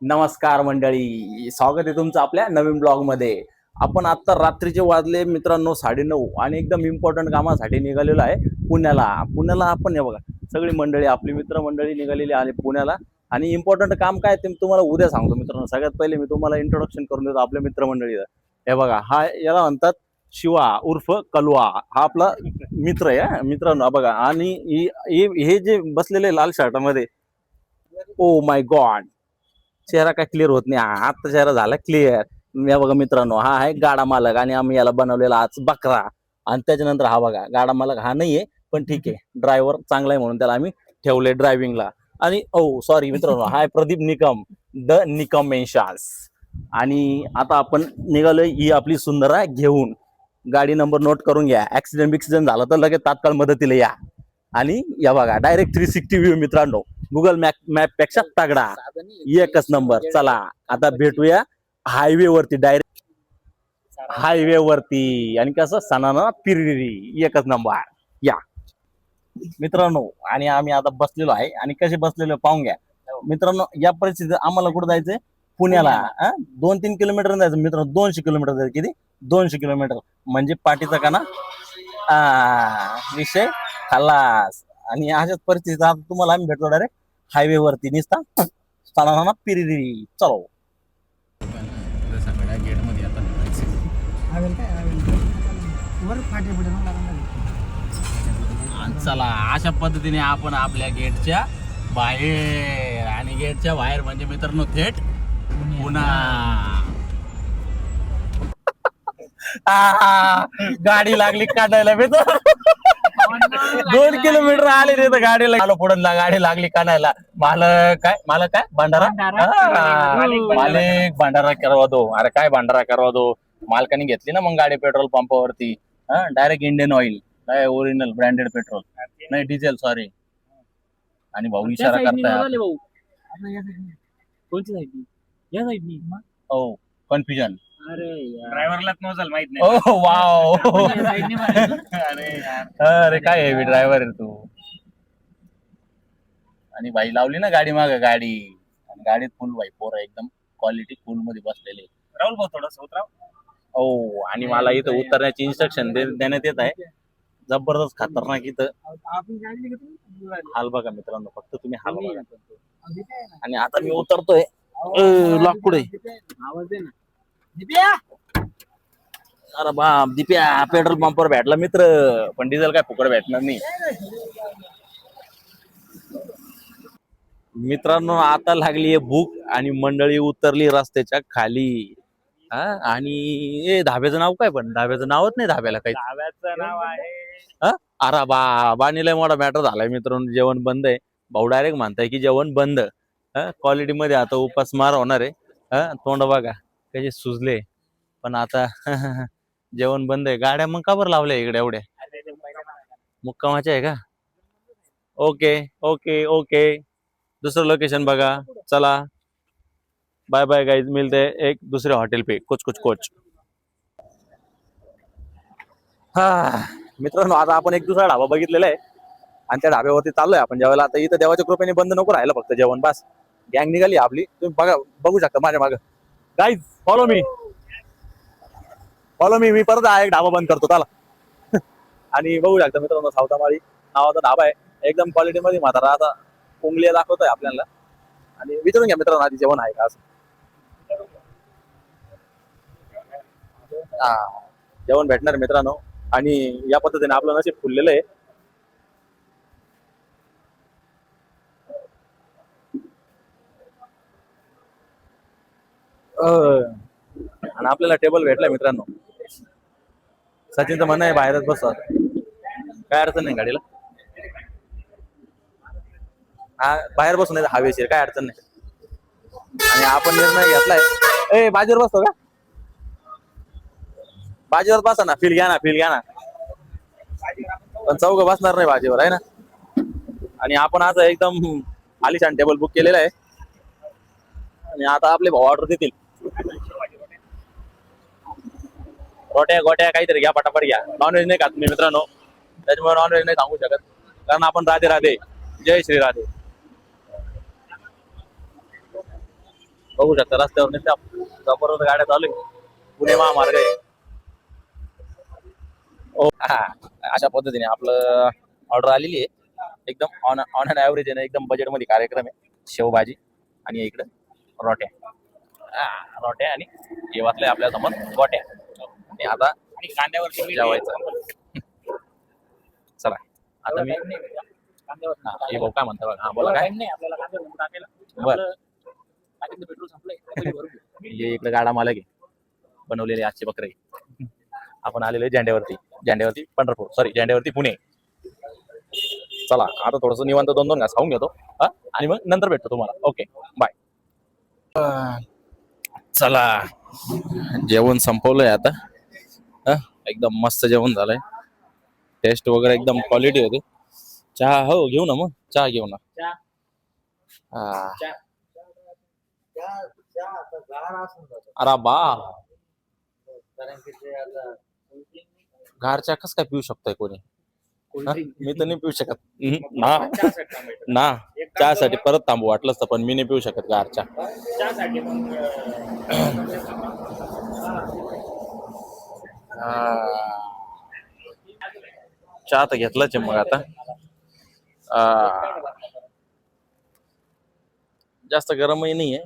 नमस्कार मंडळी, स्वागत आहे तुमचं आपल्या नवीन ब्लॉग मध्ये. आपण आता रात्रीचे वाजले मित्रांनो 9:30 आणि एकदम इम्पॉर्टंट कामासाठी निघालेलो आहे पुण्याला आपण हे बघा सगळी मंडळी आपली मित्र मंडळी निघालेली आहे पुण्याला. आणि इम्पॉर्टंट काम काय ते तुम्हाला उद्या सांगतो मित्रांनो. सगळ्यात पहिले मी तुम्हाला इंट्रोडक्शन करून देतो आपल्या मित्रमंडळीला. हे बघा, हा याला म्हणतात शिवा उर्फ कलवा. हा आपला मित्र आहे मित्रांनो बघा. आणि हे जे बसलेले लाल शर्टामध्ये, ओ माय गॉड, चेहरा काय क्लिअर होत नाही. आता चेहरा झाला क्लिअर. या बघा मित्रांनो, हा आहे गाडा मालक आणि आम्ही याला बनवलेला आज बकरा. आणि त्याच्यानंतर हा बघा गाडा मालक हा नाहीये, पण ठीक आहे, ड्रायव्हर चांगला आहे म्हणून त्याला आम्ही ठेवले ड्रायव्हिंगला. आणि ओ सॉरी मित्रांनो, हा आहे प्रदीप निकम, द निकम मेन्शास. आणि आता आपण निघालोय ही आपली सुंदरा घेऊन. गाडी नंबर नोट करून घ्या. ऍक्सिडेंट झाला तर लगेच तात्काळ मदतीला या. आणि या बघा डायरेक्ट 360 व्ह्यू मित्रांनो, गुगल मॅप पेक्षा तगडा, एकच नंबर. चला आता भेटूया हायवे वरती, डायरेक्ट हायवे वरती. आणि कसं सणाना पिरिरी, एकच नंबर. या मित्रांनो, आणि आम्ही आता बसलेलो आहे. आणि कसे बसलेलो पाहून घ्या मित्रांनो. या परिस्थितीत आम्हाला कुठं जायचंय? पुण्याला. 2-3 किलोमीटर जायचं मित्रांनो. 200 किलोमीटर जायचं. किती? 200 किलोमीटर म्हणजे पाठीचा का ना विषय खलास. आणि अशाच परिस्थितीत आता तुम्हाला आम्ही भेटतो डायरेक्ट हायवे वरती निसता सणाना पिरिरी. चलो सगळ्या गेट मध्ये आता चला अशा पद्धतीने आपण आपल्या गेटच्या बाहेर. आणि गेटच्या बाहेर म्हणजे मित्रांनो थेट पुन्हा गाडी लागली काढायला मित्र. 2 किलोमीटर आले रे तर गाडीला आलो पुढे. गाडी लागली काढायला. मालक काय भंडारा, मालिक भंडारा करवा दो. अरे काय भंडारा करवा दो. मालकाने घेतली ना मग गाडी पेट्रोल पंपावरती. डायरेक्ट इंडियन ऑइल, काय ओरिजिनल ब्रँडेड पेट्रोल, नाही डिझेल, सॉरी. आणि भाऊ इशारा करताय. हो, कन्फ्युजन. ड्रायव्हरलाच नोजल माहित नाही. ओ वाव. अरे काय हेवी ड्रायव्हर आहे तू. आणि बाई लावली ना गाडी माग गाडी. आणि गाडीत फुल बाई पोरं एकदम क्वालिटी फुल मध्ये बसलेले. राहुल भाऊ थोडस उतराव. हो, आणि मला इथं उतरण्याची इन्स्ट्रक्शन देण्यात येत आहे. जबरदस्त खतरनाक इथं हाल बघा मित्रांनो, फक्त तुम्ही हाल बघा. आणि आता मी उतरतोय. लॉक पुढे. अरे बाप, दिप्या पेट्रोल पंपवर भेटला मित्र, पण डिझेल काय फुकट भेटणार नाही मित्रांनो. आता लागली आहे भूक आणि मंडळी उतरली रस्त्याच्या खाली. आणि धाब्याचं नाव काय? पण धाब्याचं नावच नाही धाब्याला काही. धाब्याचं नाव आहे अरे बाबानी लय मोठा मॅटर झालाय मित्रांनो. जेवण बंद आहे. भाऊ डायरेक्ट म्हणताय की जेवण बंद. क्वालिटी मध्ये आता उपासमार होणार आहे. तोंड बघा कसे सुजले. पण आता जेवण बंद आहे. गाड्या मग का बरं लावल्या इकडे एवढ्या? मुक्कामाच्या आहे का? ओके ओके ओके, दुसरं लोकेशन बघा. चला बाय बाय गाइज, मिलते एक दुसरे हॉटेल पे कुछ कुछ कोच. मित्रांनो, आता आपण एक दुसरा ढाबा बघितलेला आहे आणि त्या ढाब्यावरती चाललोय आपण जेवायला. आता इथं देवाच्या कृपेने बंद नको राहिलं, फक्त जेवण बस. गँग निघाली आपली, तुम्ही बघू शकता माझ्या मागं. गाईज फॉलो मी, मी परत एक ढाबा बंद करतो चला. आणि बघू शकता मित्रांनो, सावतामाळी नावाचा ढाबा आहे. एकदम क्वालिटी मध्ये म्हातारा आता उंगल्या दाखवतोय आपल्याला. आणि विचारून घ्या मित्रांनो आधी जेवण आहे का असं. जेवण भेटणार मित्रांनो. आणि या पद्धतीने आपलं नशीब फुललेलं आहे. आणि आपल्याला टेबल भेटलाय मित्रांनो. सचिनचं म्हणणं आहे बाहेरच बस, काय अडचण नाही गाडीला. बाहेर बसून हवेशीर, काय अडचण नाही. आणि आपण निर्णय घेतलाय. बाजीवर बसतो का? बाजीवर बसा ना, फील घ्या ना. पण चौघ बसणार नाही बाजीवर, आहे ना. आणि आपण आता एकदम आलिशान टेबल बुक केलेला आहे. आणि आता आपले भाऊ ऑर्डर देतील. गोट्या काहीतरी घ्या, पटापट घ्या. नॉनव्हेज नाही खात मी मित्रांनो, त्याच्यामुळे नॉनव्हेज नाही सांगू शकत. कारण आपण राधे राधे, जय श्री राधे. बघू शकता रस्त्यावर नुसत्या जबरदस्त गाड्या चालू आहे. पुणे महामार्ग आहे. हा, अशा पद्धतीने आपलं ऑर्डर आलेली आहे. एकदम ऑन अन ॲव्हरेज आहे ना, एकदम बजेटमध्ये कार्यक्रम आहे. शेवभाजी आणि इकडं रोट्या. रोट्या आणि हे वाचलंय आपल्या समोर गोट्या. आणि आता आणि कांद्यावरती जेवायचं. चला आता मी हा, हे भाऊ काय म्हणता बघा. हा बोला काय. नाही आपल्याला कांद्यावर टाकायला. बरं. टाकीतलं पेट्रोल संपलंय. हे इकडे गाडा मालक आहे बनवलेले आजचे बकरे. आपण आलेलो आहे झेंड्यावरती पंढरपूर, सॉरी झेंड्यावरती पुणे. चला आता थोडस निवांत 2-2 घास खाऊन घेतो हा, आणि मग नंतर भेटतो तुम्हाला. Okay bye. चला जेवण संपवलंय आता. एकदम मस्त जेवण झालंय. टेस्ट वगैरे एकदम क्वालिटी होती. चहा हो घेऊ ना, मग चहा घेऊ ना. हा. अरे बा, गारच्या कस काय पिऊ शकतोय कोणी. मी तर नाही पिऊ शकत ना. ना चहासाठी परत थांबू वाटलंच तर, पण मी नाही पिऊ शकत गारच्या. चहा तर घेतलाच आहे मग आता. जास्त गरमही नाहीये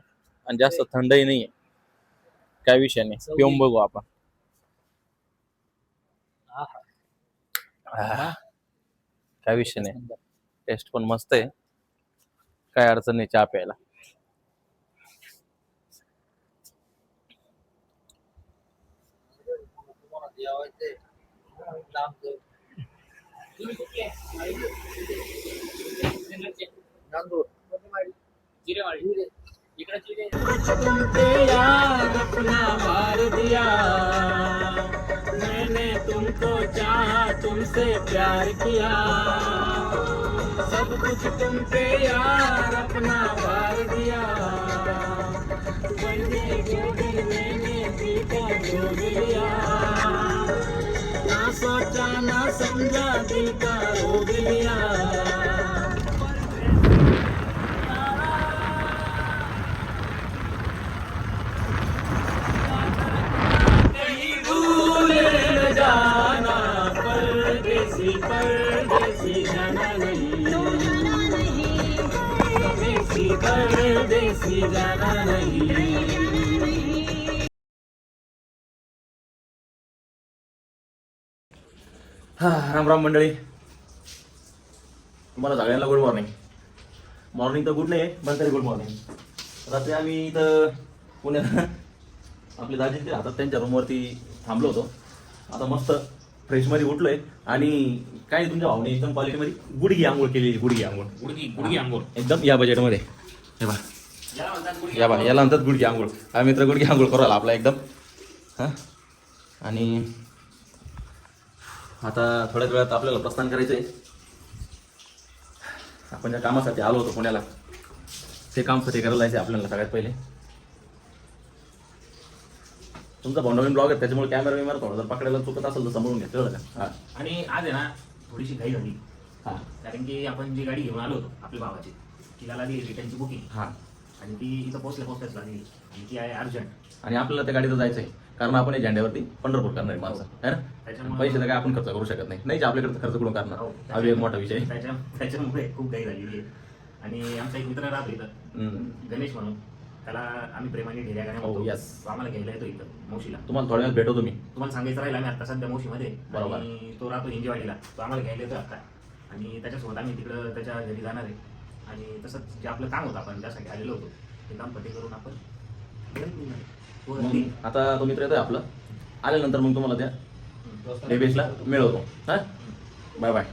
आणि जास्त थंडही नाहीये. काय विषय नाही, पिऊन बघू आपण. काय विषय नाही, टेस्ट पण मस्त आहे. काय अडचण नाही चहा प्यायला. मैंने तुमको चाहा, तुमसे प्यार किया, सब कुछ तुम पे यार अपना वार दिया, बनने जोगी मैंने पीता जोग लिया, ना सोचा ना समझा दिल का रोग लिया. परदेसी जाना नहीं. हा, राम राम मंडळी. तुम्हाला सगळ्यांना गुड मॉर्निंग. मॉर्निंग तर गुड नाही पण तरी गुड मॉर्निंग. रात्री आम्ही इथं पुण्यात आपले दाजी ते राहतात त्यांच्या रूमवरती थांबलो होतो. आता मस्त फ्रेशमध्ये उठलोय आणि काय तुमच्या भावने एकदम क्वालिटीमध्ये गुडघी आंघोळ केलेली. गुडघी आंघोळ एकदम या बजेटमध्ये. हे बा याला म्हणतात गुडघी आंघोळ. हा मित्र गुडघी आंघोळ करू आला आपला एकदम. हां, आणि आता थोड्याच वेळात आपल्याला प्रस्थान करायचं आहे. आपण ज्या कामासाठी आलो होतो पुण्याला ते काम साठी करायला जायचं आपल्याला सगळ्यात पहिले. तुमचा भाऊ नवीन ब्लॉग आहे त्याच्यामुळे कॅमेरा थोडं जर पकडायला चुकत असेल तर समजून घेतलं का. हा, आणि आज आहे ना थोडीशी घाई झाली. हां कारण की आपण जी गाडी घेऊन आलो होतो आपल्या भावाची, तिला लागली रिटर्नची बुकिंग. हां, आणि ती इथं पोहोचल्याच लागली आणि ती आहे अर्जंट. आणि आपल्याला त्या गाडीचं जायचं आहे कारण आपण या झेंड्यावरती पंढरपूर करणारी माणसं आहे ना. त्याच्यामुळे पैसे तर काय आपण खर्च करू शकत नाही. नाही आपल्याकडे खर्च करून करणार. हो, हा एक मोठा विषय आहे. त्याच्यामुळे खूप घाई झालेली आहे. आणि आमचा एक मित्र राहतो इथं गणेश म्हणून, त्याला आम्ही प्रेमाने ढेऱ्या गाण्या म्हणतो. yes. तो आम्हाला घ्यायला येतो इथं मावशीला. तुम्हाला थोड्या वेळात भेटतो तुम्ही. तुम्हाला सांगायचं राहील आम्ही आता सध्या मावशीमध्ये. बरोबर. आणि तो राहतो हिंजेवाडीला. तो आम्हाला घ्यायला येतो आता. आणि त्याच्यासोबत आम्ही तिकडं त्याच्या घरी जाणार आहे. आणि तसंच जे आपलं काम होतं आपण ज्यासाठी आलेलो होतो ते काम पट्टी करून आपण घरी निघणार आहे. मग आता तो मित्र येतोय आपलं. आल्यानंतर मग तुम्हाला त्या डेबेसला मिळवतो. हां, बाय बाय.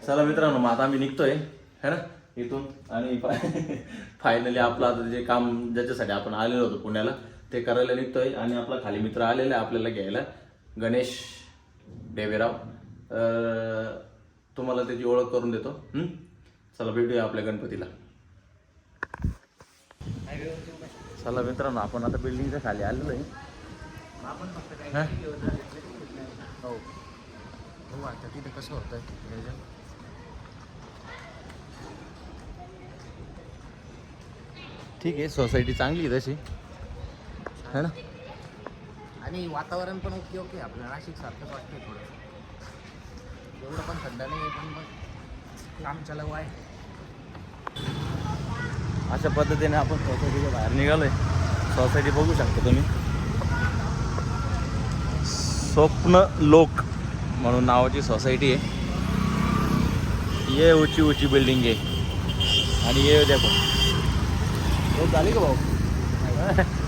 चला मित्रांनो, मग आता आम्ही निघतोय है ना इथून. आणि फायनली आपलं आता जे काम ज्याच्यासाठी आपण आलेलो होतो पुण्याला ते करायला निघतोय. आणि आपला खाली मित्र आलेला आहे आपल्याला घ्यायला, गणेश डेवेराव. तुम्हाला त्याची ओळख करून देतो. चला भेटूया आपल्या गणपतीला. चला मित्रांनो, आपण आता बिल्डिंगच्या खाली आलेलो आहे. हो आता तिथे कसं होतंय ठीक आहे, सोसायटी चांगली आहे तशी, है ना. आणि वातावरण पण ओके ओके आपलं नाशिक सारखंच वाटतंय थोडं. एवढं पण थंड नाही आहे, पण मग लांबच्या लव आहे. अशा पद्धतीने आपण सोसायटीच्या बाहेर निघालोय. सोसायटी बघू शकता तुम्ही, स्वप्न लोक म्हणून नावाची सोसायटी आहे. ये ऊंची ऊंची बिल्डिंग आहे आणि ये देखो रोज झाली का भाऊ.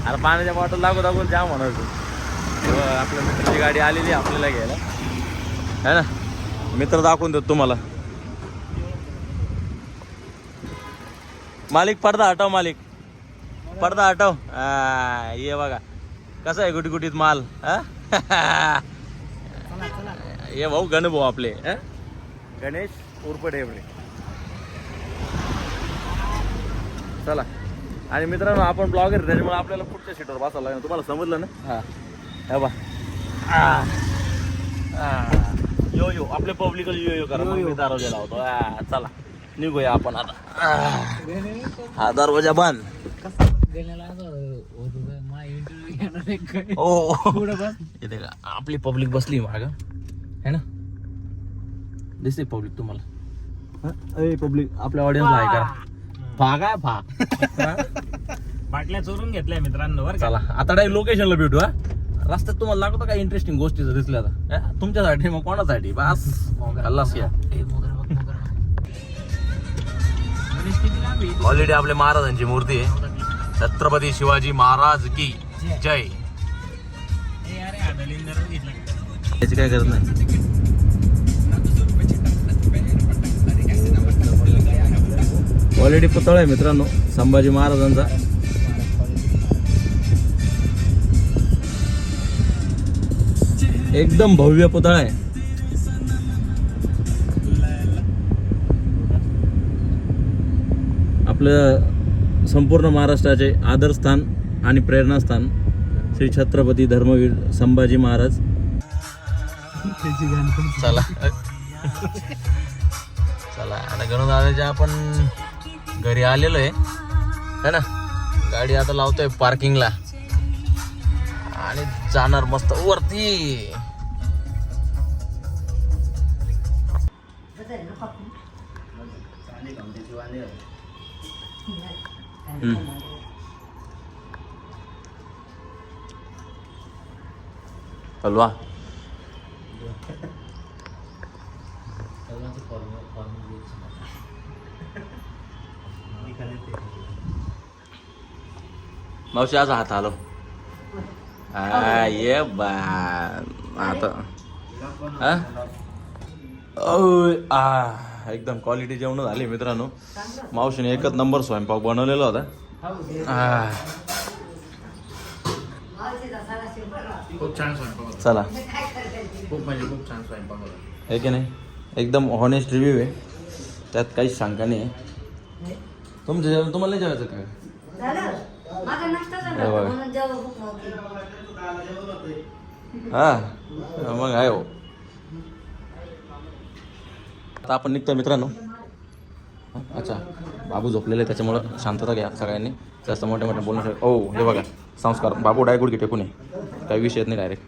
अरे पाण्याच्या बॉटल दाखवून जाम म्हणत तू. आपल्या मित्राची गाडी आलेली आहे आपल्याला घ्यायला, है ना. मित्र दाखवून देतो तुम्हाला. मालिक पडदा हटव, मालिक पडदा हटव. ये बघा कसं आहे गुटगुटीत माल. ये भाऊ गण भाऊ आपले गणेश उर्फ डेवरे. चला. आणि मित्रांनो आपण ब्लॉगर आहे त्याच्यामुळे आपल्याला पुढच्या सीटवर बसावं लागेल. तुम्हाला समजलं ना. हा हे बा यो यो आपले पब्लिकला यो यो करा. मी दरवाजा लावतो. चला निघूया आपण आता. हा दरवाजा बंद. हो इथे का आपली पब्लिक बसली माग, है ना. दिसते पब्लिक तुम्हाला. पब्लिक आपल्या ऑडियन्सला आहे का. फा काय फा. बाटल्या चोरून घेतल्या मित्रांनो बरं का. चला आता डायरेक्ट लोकेशनला भेटू. हा रस्त्यात तुम्हाला लागतो काय इंटरेस्टिंग गोष्टी जर दिसल्या तर तुमच्यासाठी मग कोणासाठी बस हल्लास या. ऑलरेडी आपल्या महाराजांची मूर्ती आहे. छत्रपती शिवाजी महाराज की जय. त्याची काय गरज नाही. ऑलरेडी पुतळा आहे मित्रांनो संभाजी महाराजांचा. एकदम भव्य पुतळा आहे. आपलं संपूर्ण महाराष्ट्राचे आदरस्थान आणि प्रेरणास्थान श्री छत्रपती धर्मवीर संभाजी महाराज. चला चला आता गणू दादाच्या आपण घरी आलेलो आहे ना. गाडी आता लावतोय पार्किंगला आणि जाणार मस्त वरती. हलवा मावशी आज हात आलो. ये बा आता एकदम क्वालिटी जेवण झाली मित्रांनो. मावशीने एकच नंबर स्वयंपाक बनवलेला होता. खूप छान स्वयंपाक होता. चला खूप म्हणजे खूप छान स्वयंपाक होता. आहे की नाही. एकदम हॉनेस्ट रिव्ह्यू आहे, त्यात काहीच शंका नाही आहे. तुमचं जेवण तुम्हाला नाही जेवायचं काय. हा मग आहे हो. आता आपण निघतोय मित्रांनो. अच्छा बाबू झोपलेले आहे त्याच्यामुळं शांतता घ्या सगळ्यांनी. जास्त मोठ्या मोठ्या बोलणं. हो हे बघा संस्कार. बाबू डायगुड की टेकून आहे काही विषय येत नाही डायरेक्ट.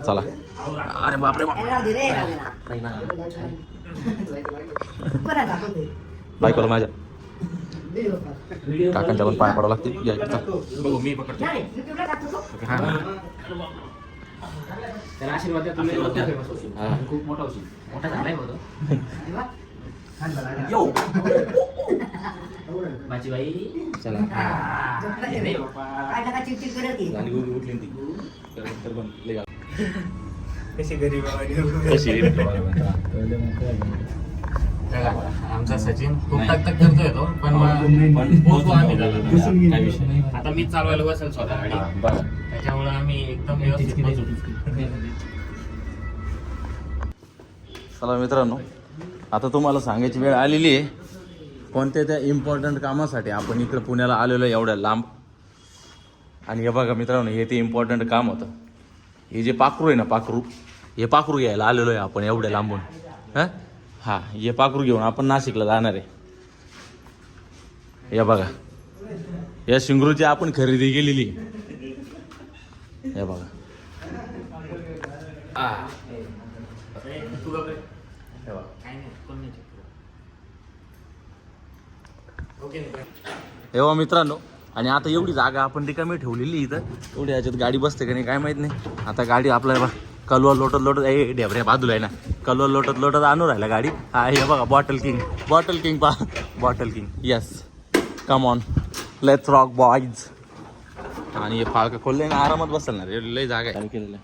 चला. अरे बापरे बायकोला माझ्या काकांच्या पण पाय पडावं लागतील. बघू मी पकडतो. त्याला आशीर्वाद द्या तुम्ही. खूप मोठा होशील. मोठा झालाय बघ. माझी बाई चला. कशी गरीब आमचा सचिन खूप तक करतोय तो पण पोहोचू आम्ही काय विषय नाही. आता मीच चालवायला बसेल स्वतः गाडी त्याच्यामुळे आम्ही एकदम व्यवस्थित पोहोचू. चला मित्रांनो आता तुम्हाला सांगायची वेळ आलेली आहे. कोणत्या त्या इम्पॉर्टंट कामासाठी आपण इकडं पुण्याला आलेलो आहे एवढ्या लांब. आणि हे बघा मित्रांनो हे ते इम्पॉर्टंट काम होतं. हे जे पाखरू आहे ना पाखरू, हे पाखरू घ्यायला आलेलो आहे आपण एवढ्या लांबून. हां हे पाखरू घेऊन आपण नाशिकला जाणार आहे. हे बघा या शिंगरूची आपण खरेदी केलेली. हे बघा तू गप्प रे. काय नाही, कोण नाही check करत. ओके नाही. हे बघा मित्रांनो, आणि आता एवढी जागा आपण रिकामी ठेवलेली इथं. एवढी याच्यात गाडी बसते का नाही काय माहित नाही. आता गाडी आपल्याला कलवा लोटत लोटत ढेबऱ्या बाजूला आहे ना, कलवा लोटत लोटत आणू राहिला गाडी. हा हे बघा बॉटल किंग पा bottle king. Yes come on let's rock boys. आणि हे फाळकं खोलले ना आरामात बसल ना, लय जागा आहे केलेलं.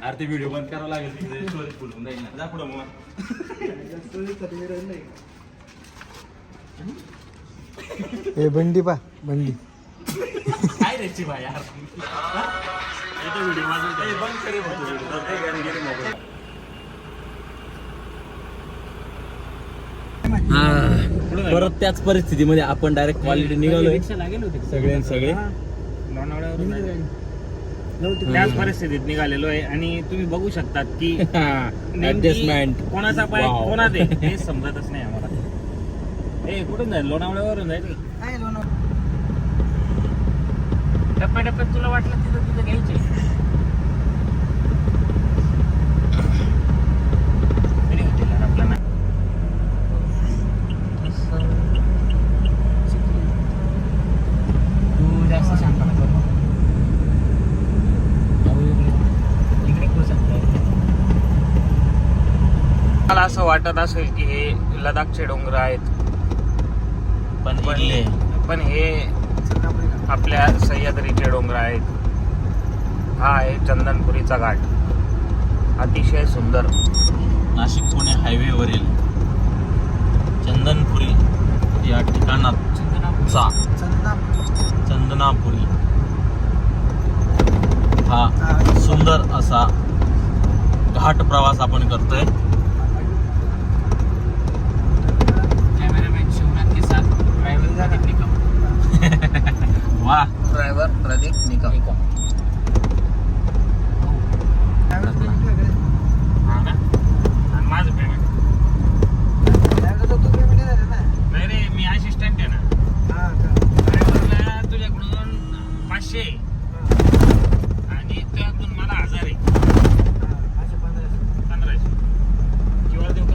आरती व्हिडिओ बंद करावं लागेल तिथे स्टोरेज फुल होऊन जाईल ना. जा पुढं मग. हे बंडी पा बंडी काय रे चिवा यार. व्हिडिओ बंद करेल मोबाईल. परत त्याच परिस्थितीमध्ये आपण डायरेक्ट क्वालिटी निघालोय सगळे लोणावळ्यावरून त्याच परिस्थितीत निघालेलो आहे. आणि तुम्ही बघू शकतात की ऍडजस्टमेंट कोणाचा पाय Wow. कोणात आहे हे समजतच नाही आम्हाला. ए कुठून जाईल? लोणावळ्यावरून जाईल. टप्प्याटप्प्यात तुला वाटलं तिथं तिथं घ्यायचे. तरी होतील यार आपल्याला. तू जास्त शांतपणा कर. इकडे मला असं वाटत असेल की हे लडाखचे डोंगर आहेत, पण हे आपल्या सह्याद्रीचे डोंगर आहेत. हा आहे चंदनपुरीचा घाट, अतिशय सुंदर. नाशिक पुणे हायवेवरील चंदनपुरी या ठिकाणात चंदनापुरी हा सुंदर असा घाट प्रवास आपण करतोय. कॅमेरामॅन शिवनाथ के साथ ड्रायव्हर प्रदीप निकम. वा ड्रायव्हर प्रदीप निकम. हा ना? आणि माझं पेमेंट नाही रे, मी असिस्टंट आहे ना. ड्रायव्हरला तुझ्याकडून 500 आणि त्यातून मला 1000 आहे. 1500 किंवा देऊ का?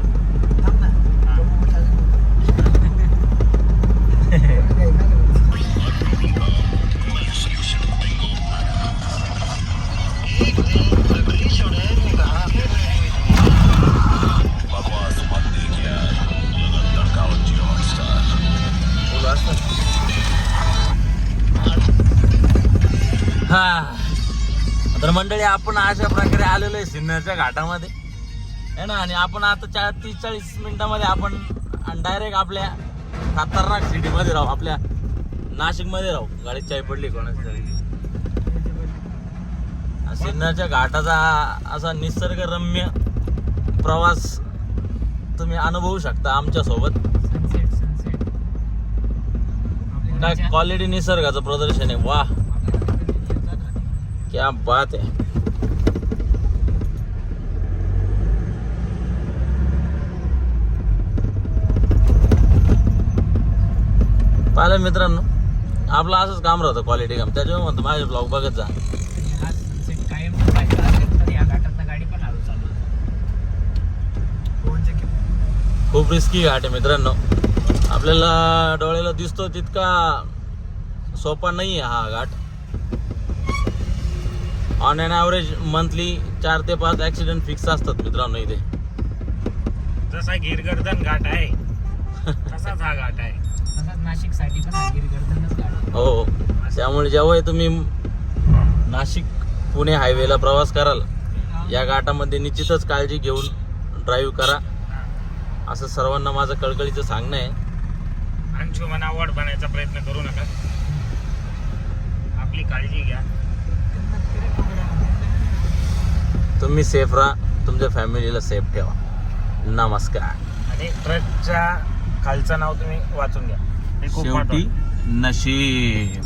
हा तर मंडळी, आपण अशा प्रकारे आलेलो आहे सिन्नरच्या घाटामध्ये आहे ना. आणि आपण आता 30-40 मिनिटामध्ये आपण डायरेक्ट आपल्या खतरनाक सिटीमध्ये राहू, आपल्या नाशिकमध्ये राहू. गाडीत चाय पडली कोणाची तरी. सिन्नरच्या घाटाचा असा निसर्गरम्य प्रवास तुम्ही अनुभवू शकता आमच्या सोबत. काय क्वालिटी निसर्गाचं प्रदर्शन आहे. वा क्या बात आहे. पाहिलं मित्रांनो, आपलं असंच काम राहतं क्वालिटी काम. त्याच्यामुळे म्हणतो माझे ब्लॉग बघत जा. कायम पाहिजे असेल तर या घाटातनं गाडी पण हळू चालू. खूप रिस्की घाट आहे मित्रांनो. आपल्याला डोळ्याला दिसतो तितका सोपा नाही आहे हा घाट. ऑन अन ॲव्हरेज मंथली 4 ते 5 ॲक्सिडेंट फिक्स असतात मित्रांनो इथे. जसा गिरगर्दन घाट आहे तसाच हा घाट आहे. तसाच नाशिक साठी पण हा गिरगर्दनच घाट आहे. हो, त्यामुळे जेव्हा तुम्ही नाशिक पुणे हायवेला प्रवास कराल, या घाटामध्ये निश्चितच काळजी घेऊन ड्राईव्ह करा, असं सर्वांना माझं कळकळीचं सांगणं आहे. अंशुमन अवॉर्ड बनायचा प्रयत्न करू नका. आपली काळजी घ्या. तुम्ही सेफ राहा, तुमच्या फॅमिलीला सेफ ठेवा. नमस्कार. आणि ट्रकच्या खालचं नाव तुम्ही वाचून घ्या. ते खूप शेवटी नशीब